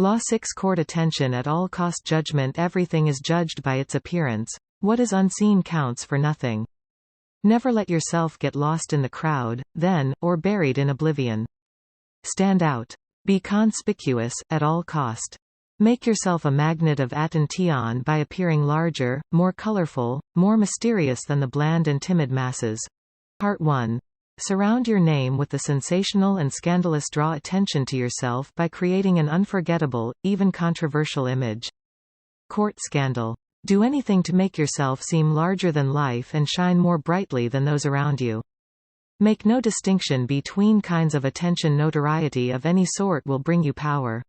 Law 6 Court attention at all cost judgment. Everything is judged by its appearance. What is unseen counts for nothing. Never let yourself get lost in the crowd, then, or buried in oblivion. Stand out. Be conspicuous, at all cost. Make yourself a magnet of attention by appearing larger, more colorful, more mysterious than the bland and timid masses. Part 1. Surround your name with the sensational and scandalous. Draw attention to yourself by creating an unforgettable, even controversial image. Court scandal. Do anything to make yourself seem larger than life and shine more brightly than those around you. Make no distinction between kinds of attention. Notoriety of any sort will bring you power.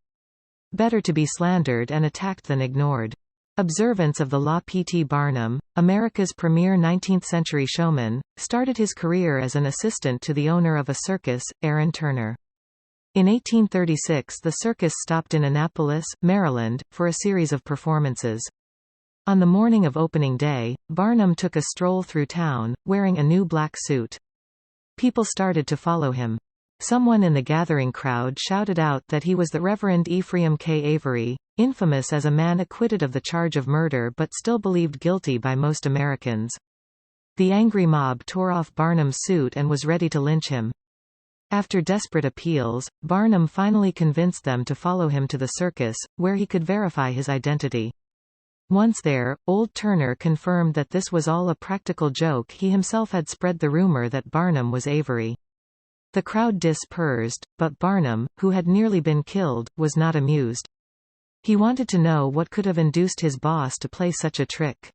Better to be slandered and attacked than ignored. Observance of the law. P. T. Barnum, America's premier 19th-century showman, started his career as an assistant to the owner of a circus, Aaron Turner. In 1836 the circus stopped in Annapolis, Maryland, for a series of performances. On the morning of opening day, Barnum took a stroll through town, wearing a new black suit. People started to follow him. Someone in the gathering crowd shouted out that he was the Reverend Ephraim K. Avery, infamous as a man acquitted of the charge of murder but still believed guilty by most Americans. The angry mob tore off Barnum's suit and was ready to lynch him. After desperate appeals, Barnum finally convinced them to follow him to the circus, where he could verify his identity. Once there, old Turner confirmed that this was all a practical joke. He himself had spread the rumor that Barnum was Avery. The crowd dispersed, but Barnum, who had nearly been killed, was not amused. He wanted to know what could have induced his boss to play such a trick.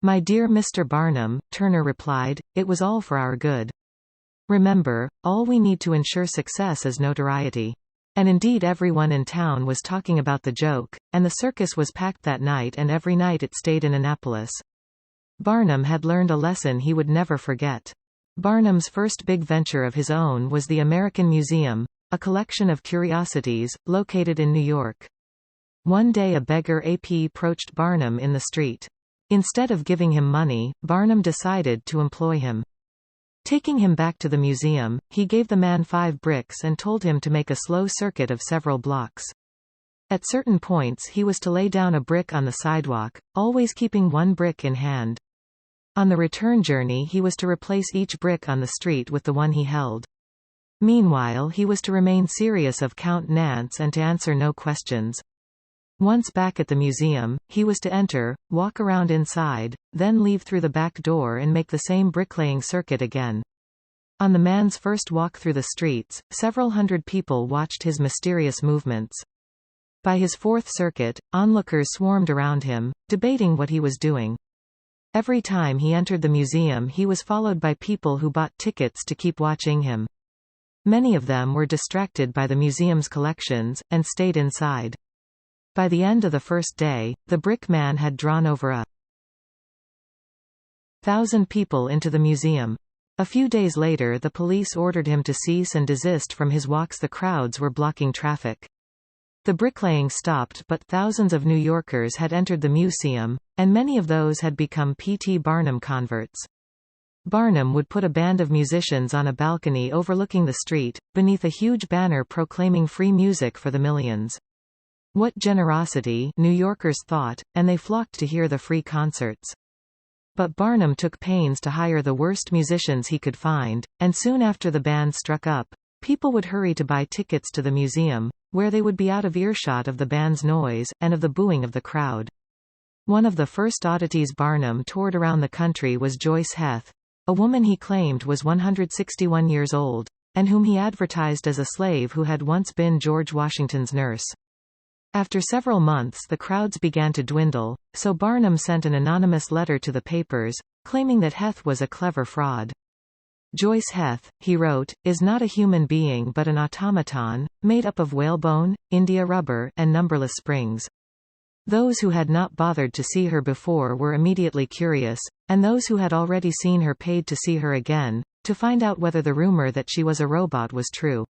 "My dear Mr. Barnum," Turner replied, "it was all for our good. Remember, all we need to ensure success is notoriety." And indeed everyone in town was talking about the joke, and the circus was packed that night, and every night it stayed in Annapolis. Barnum had learned a lesson he would never forget. Barnum's first big venture of his own was the American Museum, a collection of curiosities, located in New York. One day a beggar approached Barnum in the street. Instead of giving him money, Barnum decided to employ him. Taking him back to the museum, he gave the man 5 bricks and told him to make a slow circuit of several blocks. At certain points he was to lay down a brick on the sidewalk, always keeping 1 brick in hand. On the return journey he was to replace each brick on the street with the one he held. Meanwhile he was to remain serious of countenance and to answer no questions. Once back at the museum, he was to enter, walk around inside, then leave through the back door and make the same bricklaying circuit again. On the man's first walk through the streets, several hundred people watched his mysterious movements. By his 4th circuit, onlookers swarmed around him, debating what he was doing. Every time he entered the museum he was followed by people who bought tickets to keep watching him. Many of them were distracted by the museum's collections, and stayed inside. By the end of the first day, the brick man had drawn over 1,000 people into the museum. A few days later the police ordered him to cease and desist from his walks. The crowds were blocking traffic. The bricklaying stopped, but thousands of New Yorkers had entered the museum, and many of those had become P. T. Barnum converts. Barnum would put a band of musicians on a balcony overlooking the street, beneath a huge banner proclaiming free music for the millions. What generosity, New Yorkers thought, and they flocked to hear the free concerts. But Barnum took pains to hire the worst musicians he could find, and soon after the band struck up, people would hurry to buy tickets to the museum, where they would be out of earshot of the band's noise, and of the booing of the crowd. One of the first oddities Barnum toured around the country was Joyce Heth, a woman he claimed was 161 years old, and whom he advertised as a slave who had once been George Washington's nurse. After several months the crowds began to dwindle, so Barnum sent an anonymous letter to the papers, claiming that Heth was a clever fraud. Joyce Heth, he wrote, is not a human being but an automaton, made up of whalebone, India rubber, and numberless springs. Those who had not bothered to see her before were immediately curious, and those who had already seen her paid to see her again, to find out whether the rumor that she was a robot was true.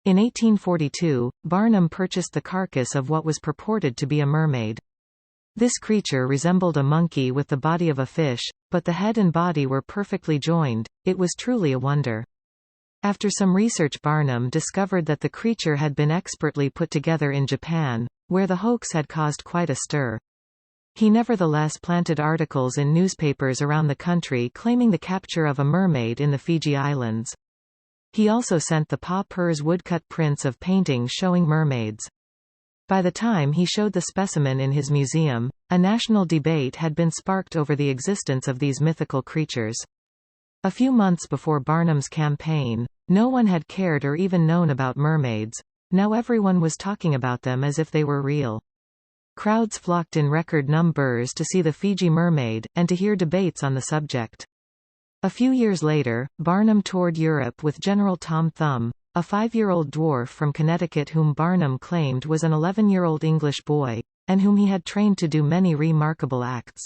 In 1842, Barnum purchased the carcass of what was purported to be a mermaid. This creature resembled a monkey with the body of a fish, but the head and body were perfectly joined. It was truly a wonder. After some research, Barnum discovered that the creature had been expertly put together in Japan, where the hoax had caused quite a stir. He nevertheless planted articles in newspapers around the country claiming the capture of a mermaid in the Fiji Islands. He also sent the Pa Pers woodcut prints of paintings showing mermaids. By the time he showed the specimen in his museum, a national debate had been sparked over the existence of these mythical creatures. A few months before Barnum's campaign, no one had cared or even known about mermaids. Now everyone was talking about them as if they were real. Crowds flocked in record numbers to see the Fiji mermaid, and to hear debates on the subject. A few years later, Barnum toured Europe with General Tom Thumb, a 5-year-old dwarf from Connecticut whom Barnum claimed was an 11-year-old English boy, and whom he had trained to do many remarkable acts.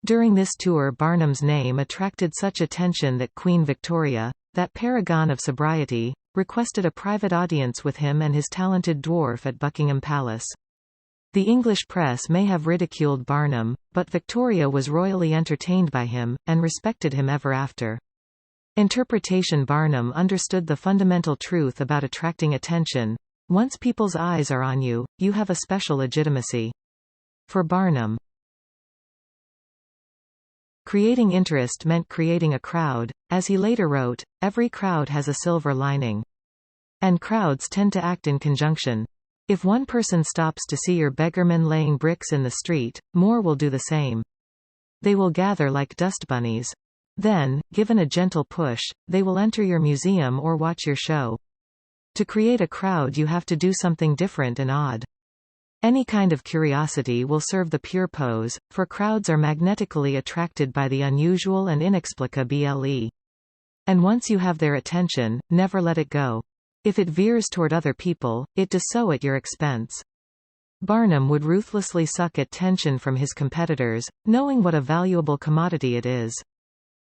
During this tour, Barnum's name attracted such attention that Queen Victoria, that paragon of sobriety, requested a private audience with him and his talented dwarf at Buckingham Palace. The English press may have ridiculed Barnum, but Victoria was royally entertained by him, and respected him ever after. Interpretation: Barnum understood the fundamental truth about attracting attention. Once people's eyes are on you, you have a special legitimacy. For Barnum, creating interest meant creating a crowd. As he later wrote, every crowd has a silver lining. And crowds tend to act in conjunction. If one person stops to see your beggarman laying bricks in the street, more will do the same. They will gather like dust bunnies. Then, given a gentle push, they will enter your museum or watch your show. To create a crowd, you have to do something different and odd. Any kind of curiosity will serve the pure pose, for crowds are magnetically attracted by the unusual and inexplicable. And once you have their attention, never let it go. If it veers toward other people, it does so at your expense. Barnum would ruthlessly suck at attention from his competitors, knowing what a valuable commodity it is.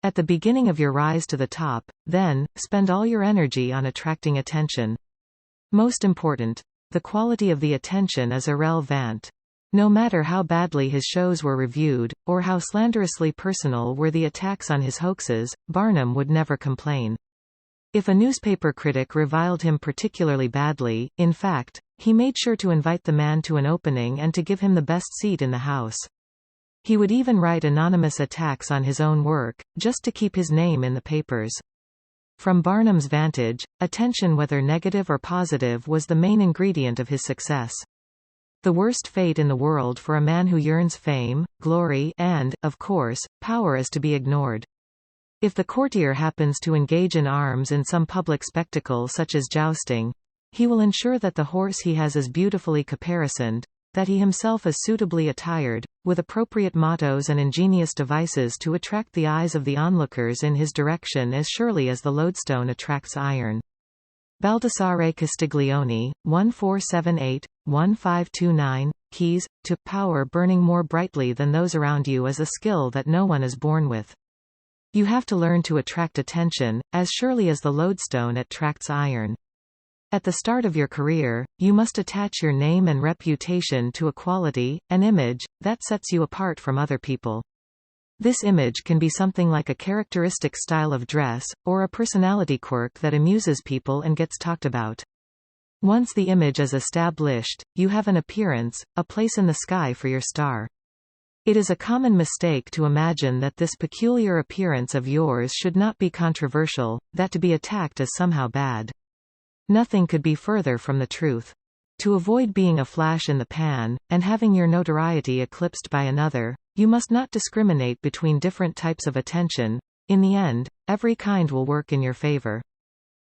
At the beginning of your rise to the top, then, spend all your energy on attracting attention. Most important, the quality of the attention is irrelevant. No matter how badly his shows were reviewed, or how slanderously personal were the attacks on his hoaxes, Barnum would never complain. If a newspaper critic reviled him particularly badly, in fact, he made sure to invite the man to an opening and to give him the best seat in the house. He would even write anonymous attacks on his own work, just to keep his name in the papers. From Barnum's vantage, attention, whether negative or positive, was the main ingredient of his success. The worst fate in the world for a man who yearns fame, glory, and, of course, power is to be ignored. If the courtier happens to engage in arms in some public spectacle such as jousting, he will ensure that the horse he has is beautifully caparisoned, that he himself is suitably attired, with appropriate mottos and ingenious devices to attract the eyes of the onlookers in his direction as surely as the lodestone attracts iron. Baldassare Castiglione, 1478-1529, keys to power burning more brightly than those around you is a skill that no one is born with. You have to learn to attract attention, as surely as the lodestone attracts iron. At the start of your career, you must attach your name and reputation to a quality, an image, that sets you apart from other people. This image can be something like a characteristic style of dress, or a personality quirk that amuses people and gets talked about. Once the image is established, you have an appearance, a place in the sky for your star. It is a common mistake to imagine that this peculiar appearance of yours should not be controversial, that to be attacked is somehow bad. Nothing could be further from the truth. To avoid being a flash in the pan, and having your notoriety eclipsed by another, you must not discriminate between different types of attention. In the end, every kind will work in your favor.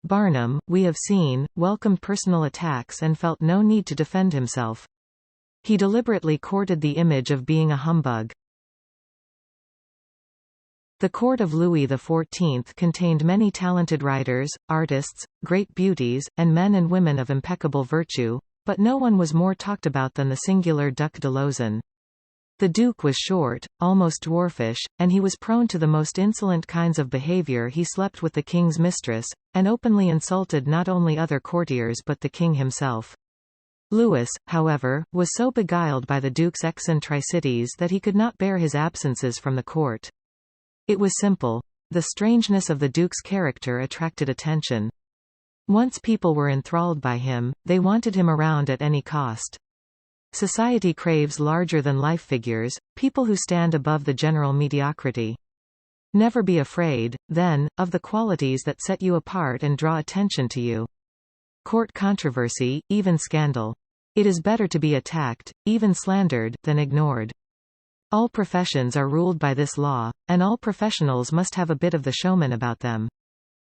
Barnum, we have seen, welcomed personal attacks and felt no need to defend himself. He deliberately courted the image of being a humbug. The court of Louis XIV contained many talented writers, artists, great beauties, and men and women of impeccable virtue, but no one was more talked about than the singular Duc de Lauzun. The Duke was short, almost dwarfish, and he was prone to the most insolent kinds of behavior. He slept with the king's mistress, and openly insulted not only other courtiers but the king himself. Louis, however, was so beguiled by the Duke's eccentricities that he could not bear his absences from the court. It was simple. the strangeness of the Duke's character attracted attention. Once people were enthralled by him, they wanted him around at any cost. Society craves larger-than-life figures, people who stand above the general mediocrity. Never be afraid, then, of the qualities that set you apart and draw attention to you. Court controversy, even scandal. It is better to be attacked, even slandered, than ignored. All professions are ruled by this law, and all professionals must have a bit of the showman about them.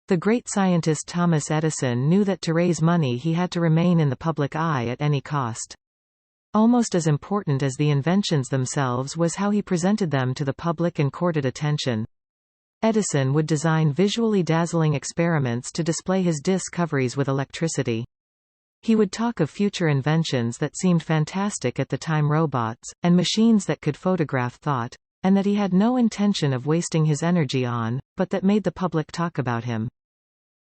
The great scientist Thomas Edison knew that to raise money he had to remain in the public eye at any cost. Almost as important as the inventions themselves was how he presented them to the public and courted attention. Edison would design visually dazzling experiments to display his discoveries with electricity. He would talk of future inventions that seemed fantastic at the time, robots, and machines that could photograph thought, and that he had no intention of wasting his energy on, but that made the public talk about him.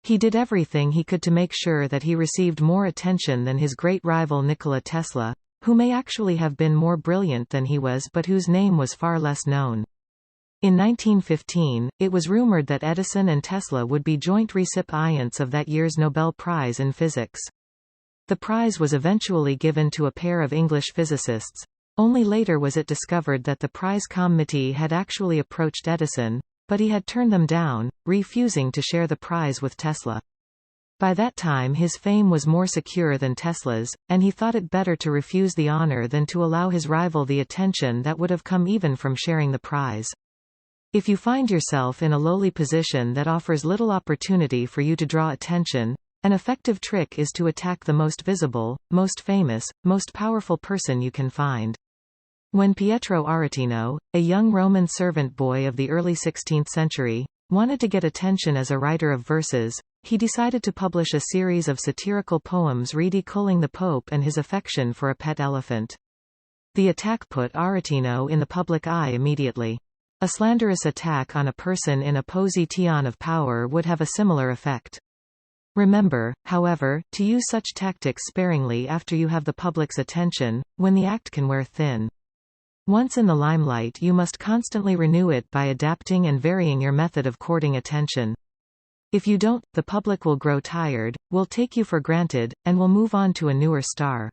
He did everything he could to make sure that he received more attention than his great rival Nikola Tesla, who may actually have been more brilliant than he was but whose name was far less known. In 1915, it was rumored that Edison and Tesla would be joint recipients of that year's Nobel Prize in Physics. The prize was eventually given to a pair of English physicists. Only later was it discovered that the prize committee had actually approached Edison, but he had turned them down, refusing to share the prize with Tesla. By that time his fame was more secure than Tesla's, and he thought it better to refuse the honor than to allow his rival the attention that would have come even from sharing the prize. If you find yourself in a lowly position that offers little opportunity for you to draw attention, an effective trick is to attack the most visible, most famous, most powerful person you can find. When Pietro Aretino, a young Roman servant boy of the early 16th century, wanted to get attention as a writer of verses, he decided to publish a series of satirical poems ridiculing the Pope and his affection for a pet elephant. The attack put Aretino in the public eye immediately. A slanderous attack on a person in a position of power would have a similar effect. Remember, however, to use such tactics sparingly after you have the public's attention, when the act can wear thin. Once in the limelight you must constantly renew it by adapting and varying your method of courting attention. If you don't, the public will grow tired, will take you for granted, and will move on to a newer star.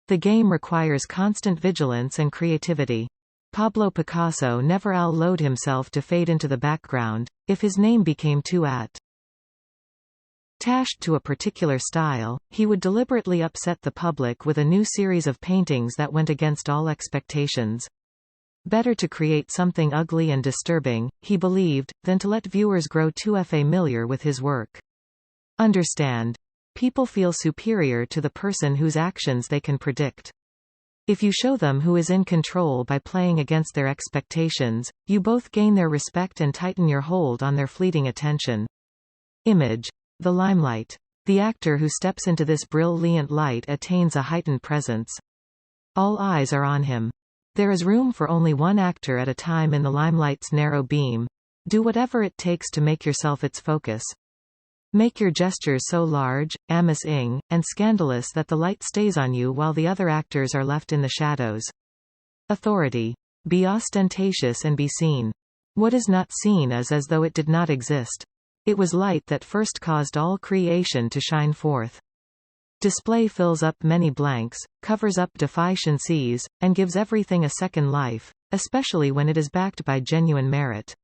The game requires constant vigilance and creativity. Pablo Picasso never allowed himself to fade into the background, if his name became too attached to a particular style, he would deliberately upset the public with a new series of paintings that went against all expectations. Better to create something ugly and disturbing, he believed, than to let viewers grow too familiar with his work. Understand. People feel superior to the person whose actions they can predict. If you show them who is in control by playing against their expectations, you both gain their respect and tighten your hold on their fleeting attention. Image. The limelight. The actor who steps into this brilliant light attains a heightened presence. All eyes are on him. There is room for only one actor at a time in the limelight's narrow beam. Do whatever it takes to make yourself its focus. Make your gestures so large, amazing, and scandalous that the light stays on you while the other actors are left in the shadows. Authority. Be ostentatious and be seen. What is not seen is as though it did not exist. It was light that first caused all creation to shine forth. Display fills up many blanks, covers up deficiencies, and gives everything a second life, especially when it is backed by genuine merit.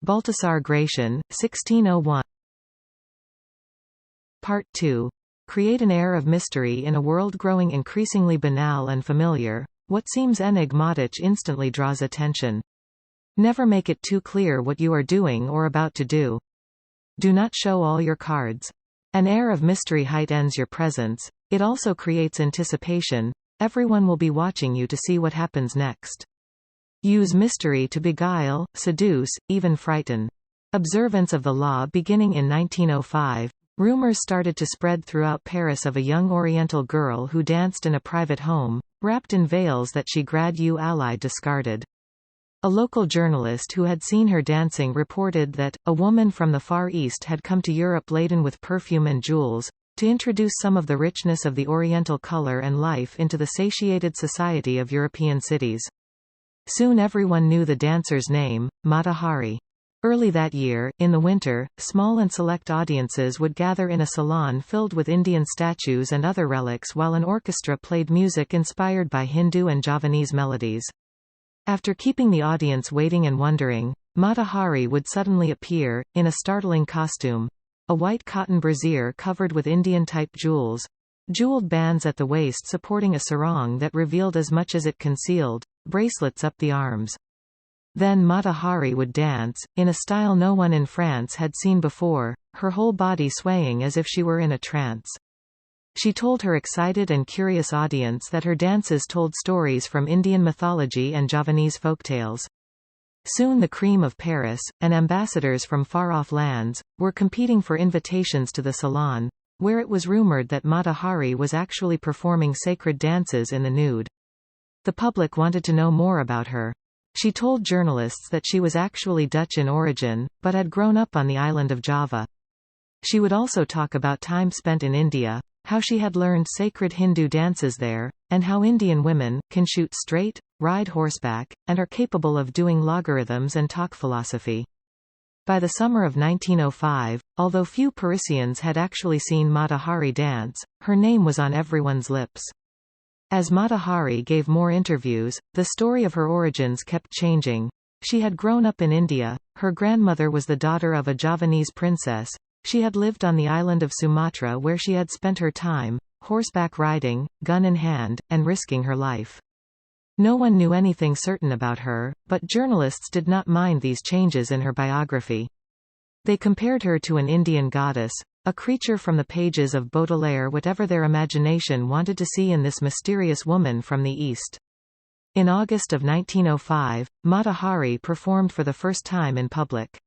Baltasar Gracian, 1601. Part 2. Create an air of mystery in a world growing increasingly banal and familiar. What seems enigmatic instantly draws attention. Never make it too clear what you are doing or about to do. Do not show all your cards. An air of mystery heightens your presence. It also creates anticipation. Everyone will be watching you to see what happens next. Use mystery to beguile, seduce, even frighten. Observance of the law. Beginning in 1905, rumors started to spread throughout Paris of a young Oriental girl who danced in a private home, wrapped in veils that she grad discarded. A local journalist who had seen her dancing reported that, a woman from the Far East had come to Europe laden with perfume and jewels, to introduce some of the richness of the Oriental color and life into the satiated society of European cities. Soon everyone knew the dancer's name, Mata Hari. Early that year, in the winter, small and select audiences would gather in a salon filled with Indian statues and other relics while an orchestra played music inspired by Hindu and Javanese melodies. After keeping the audience waiting and wondering, Mata Hari would suddenly appear, in a startling costume. A white cotton brassiere covered with Indian-type jewels. Jeweled bands at the waist supporting a sarong that revealed as much as it concealed. Bracelets up the arms. Then Mata Hari would dance, in a style no one in France had seen before, her whole body swaying as if she were in a trance. She told her excited and curious audience that her dances told stories from Indian mythology and Javanese folktales. Soon the cream of Paris, and ambassadors from far-off lands, were competing for invitations to the salon, where it was rumored that Mata Hari was actually performing sacred dances in the nude. The public wanted to know more about her. She told journalists that she was actually Dutch in origin, but had grown up on the island of Java. She would also talk about time spent in India, how she had learned sacred Hindu dances there, and how Indian women can shoot straight, ride horseback, and are capable of doing logarithms and talk philosophy. By the summer of 1905, although few Parisians had actually seen Mata Hari dance, her name was on everyone's lips. As Mata Hari gave more interviews, the story of her origins kept changing. She had grown up in India, her grandmother was the daughter of a Javanese princess, she had lived on the island of Sumatra where she had spent her time, horseback riding, gun in hand, and risking her life. No one knew anything certain about her, but journalists did not mind these changes in her biography. They compared her to an Indian goddess, a creature from the pages of Baudelaire, whatever their imagination wanted to see in this mysterious woman from the East. In August of 1905, Mata Hari performed for the first time in public.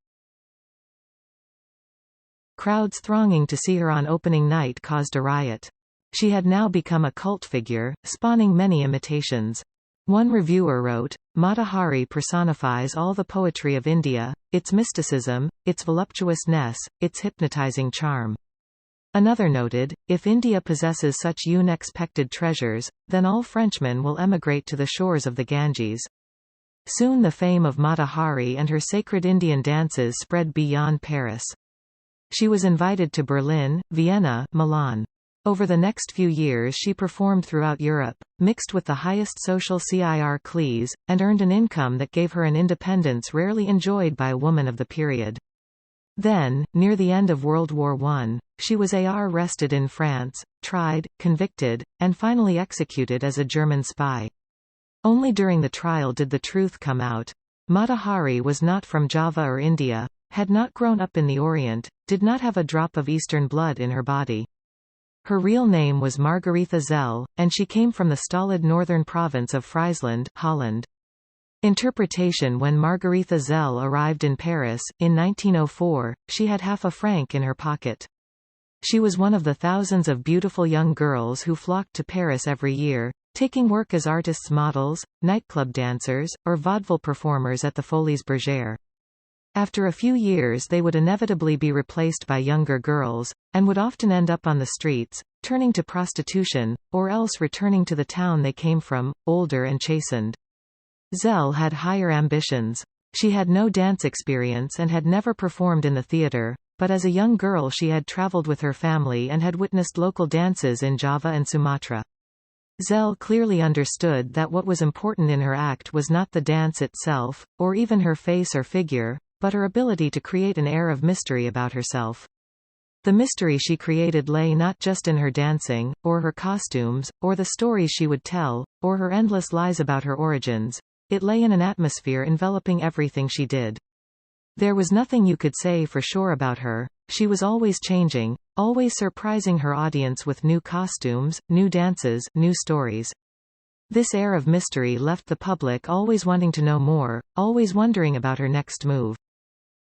Crowds thronging to see her on opening night caused a riot. She had now become a cult figure, spawning many imitations. One reviewer wrote, "Mata Hari personifies all the poetry of India, its mysticism, its voluptuousness, its hypnotizing charm." Another noted, "If India possesses such unexpected treasures, then all Frenchmen will emigrate to the shores of the Ganges." Soon the fame of Mata Hari and her sacred Indian dances spread beyond Paris. She was invited to Berlin, Vienna, Milan. Over the next few years she performed throughout Europe, mixed with the highest social cliques, and earned an income that gave her an independence rarely enjoyed by a woman of the period. Then, near the end of World War I, she was arrested in France, tried, convicted, and finally executed as a German spy. Only during the trial did the truth come out. Mata Hari was not from Java or India, had not grown up in the Orient, did not have a drop of Eastern blood in her body. Her real name was Margaretha Zell, and she came from the stolid northern province of Friesland, Holland. Interpretation: when Margaretha Zell arrived in Paris, in 1904, she had half a franc in her pocket. She was one of the thousands of beautiful young girls who flocked to Paris every year, taking work as artists' models, nightclub dancers, or vaudeville performers at the Folies Bergère. After a few years they would inevitably be replaced by younger girls, and would often end up on the streets, turning to prostitution, or else returning to the town they came from, older and chastened. Zell had higher ambitions. She had no dance experience and had never performed in the theatre, but as a young girl she had traveled with her family and had witnessed local dances in Java and Sumatra. Zell clearly understood that what was important in her act was not the dance itself, or even her face or figure, but her ability to create an air of mystery about herself. The mystery she created lay not just in her dancing, or her costumes, or the stories she would tell, or her endless lies about her origins. It lay in an atmosphere enveloping everything she did. There was nothing you could say for sure about her. She was always changing, always surprising her audience with new costumes, new dances, new stories. This air of mystery left the public always wanting to know more, always wondering about her next move.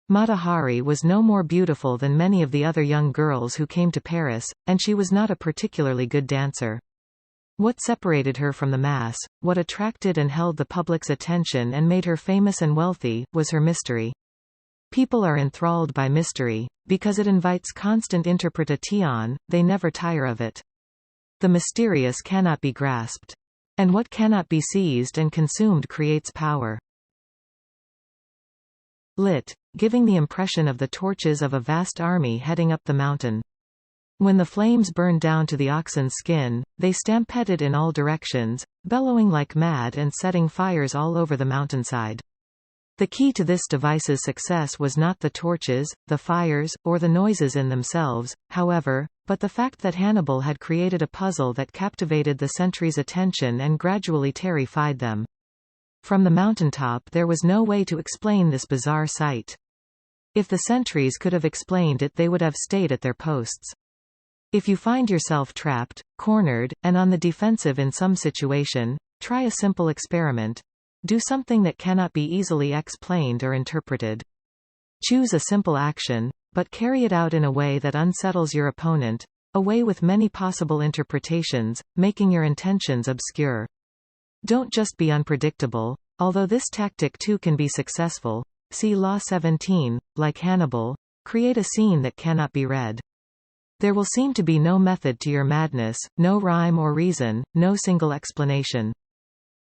Mata Hari was no more beautiful than many of the other young girls who came to Paris, and she was not a particularly good dancer. What separated her from the mass, what attracted and held the public's attention and made her famous and wealthy, was her mystery. People are enthralled by mystery. Because it invites constant interpretation, they never tire of it. The mysterious cannot be grasped. And what cannot be seized and consumed creates power. Lit. Giving the impression of the torches of a vast army heading up the mountain. When the flames burned down to the oxen's skin, they stampeded in all directions, bellowing like mad and setting fires all over the mountainside. The key to this device's success was not the torches, the fires, or the noises in themselves, however, but the fact that Hannibal had created a puzzle that captivated the sentries' attention and gradually terrified them. From the mountaintop there was no way to explain this bizarre sight. If the sentries could have explained it, they would have stayed at their posts. If you find yourself trapped, cornered, and on the defensive in some situation, try a simple experiment. Do something that cannot be easily explained or interpreted. Choose a simple action, but carry it out in a way that unsettles your opponent, a way with many possible interpretations, making your intentions obscure. Don't just be unpredictable, although this tactic too can be successful. See Law 17, like Hannibal, create a scene that cannot be read. There will seem to be no method to your madness, no rhyme or reason, no single explanation.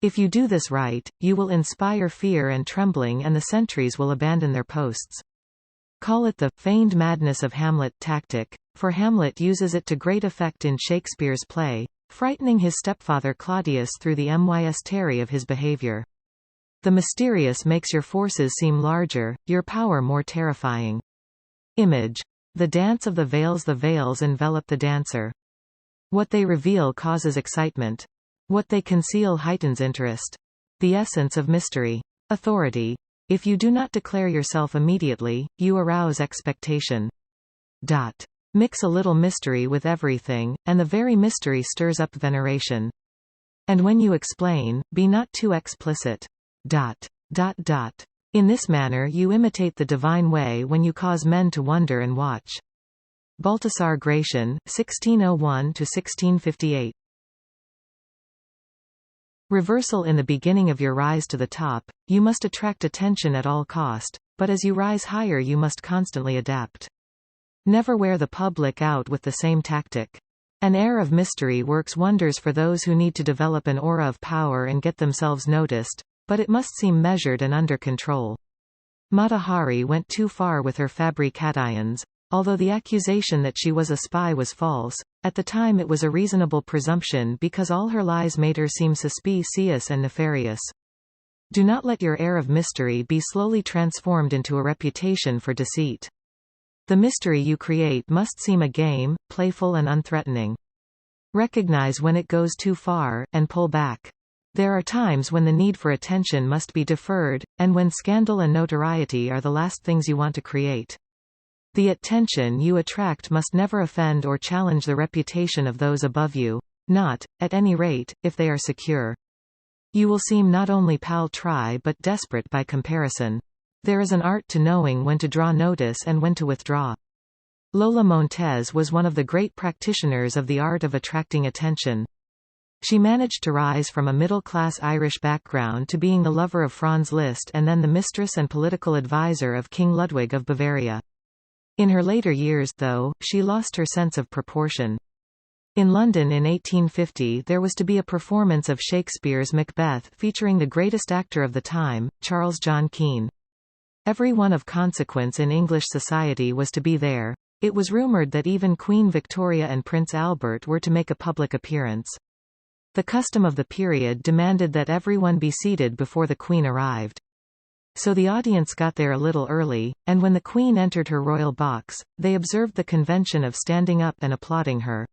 If you do this right, you will inspire fear and trembling and the sentries will abandon their posts. Call it the feigned madness of Hamlet tactic, for Hamlet uses it to great effect in Shakespeare's play, frightening his stepfather Claudius through the mystery of his behavior. The mysterious makes your forces seem larger, your power more terrifying. Image. The dance of the veils envelop the dancer. What they reveal causes excitement. What they conceal heightens interest. The essence of mystery. Authority. If you do not declare yourself immediately, you arouse expectation. Mix a little mystery with everything, and the very mystery stirs up veneration. And when you explain, be not too explicit. In this manner you imitate the divine way when you cause men to wonder and watch. Baltasar Gracian, 1601–1658. Reversal. In the beginning of your rise to the top, you must attract attention at all cost, but as you rise higher you must constantly adapt. Never wear the public out with the same tactic. An air of mystery works wonders for those who need to develop an aura of power and get themselves noticed, but it must seem measured and under control. Mata Hari went too far with her fabrications. Although the accusation that she was a spy was false, at the time it was a reasonable presumption because all her lies made her seem suspicious and nefarious. Do not let your air of mystery be slowly transformed into a reputation for deceit. The mystery you create must seem a game, playful and unthreatening. Recognize when it goes too far, and pull back. There are times when the need for attention must be deferred, and when scandal and notoriety are the last things you want to create. The attention you attract must never offend or challenge the reputation of those above you, not, at any rate, if they are secure. You will seem not only paltry but desperate by comparison. There is an art to knowing when to draw notice and when to withdraw. Lola Montez was one of the great practitioners of the art of attracting attention. She managed to rise from a middle-class Irish background to being the lover of Franz Liszt and then the mistress and political advisor of King Ludwig of Bavaria. In her later years, though, she lost her sense of proportion. In London in 1850 there was to be a performance of Shakespeare's Macbeth featuring the greatest actor of the time, Charles John Keane. Everyone of consequence in English society was to be there. It was rumoured that even Queen Victoria and Prince Albert were to make a public appearance. The custom of the period demanded that everyone be seated before the Queen arrived. So the audience got there a little early, and when the Queen entered her royal box, they observed the convention of standing up and applauding her.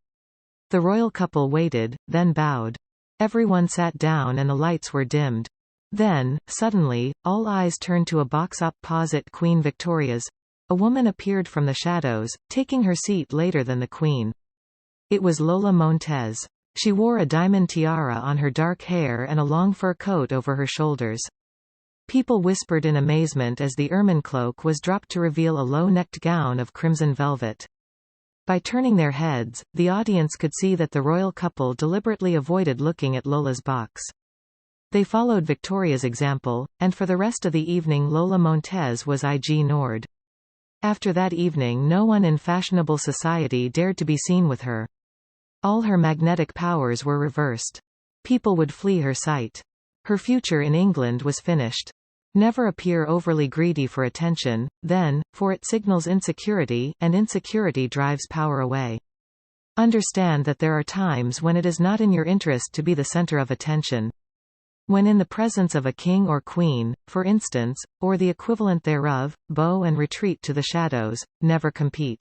The royal couple waited, then bowed. Everyone sat down and the lights were dimmed. Then, suddenly, all eyes turned to a box opposite Queen Victoria's. A woman appeared from the shadows, taking her seat later than the Queen. It was Lola Montez. She wore a diamond tiara on her dark hair and a long fur coat over her shoulders. People whispered in amazement as the ermine cloak was dropped to reveal a low-necked gown of crimson velvet. By turning their heads, the audience could see that the royal couple deliberately avoided looking at Lola's box. They followed Victoria's example, and for the rest of the evening Lola Montez was ignored. After that evening no one in fashionable society dared to be seen with her. All her magnetic powers were reversed. People would flee her sight. Her future in England was finished. Never appear overly greedy for attention, then, for it signals insecurity, and insecurity drives power away. Understand that there are times when it is not in your interest to be the center of attention. When in the presence of a king or queen, for instance, or the equivalent thereof, bow and retreat to the shadows, never compete.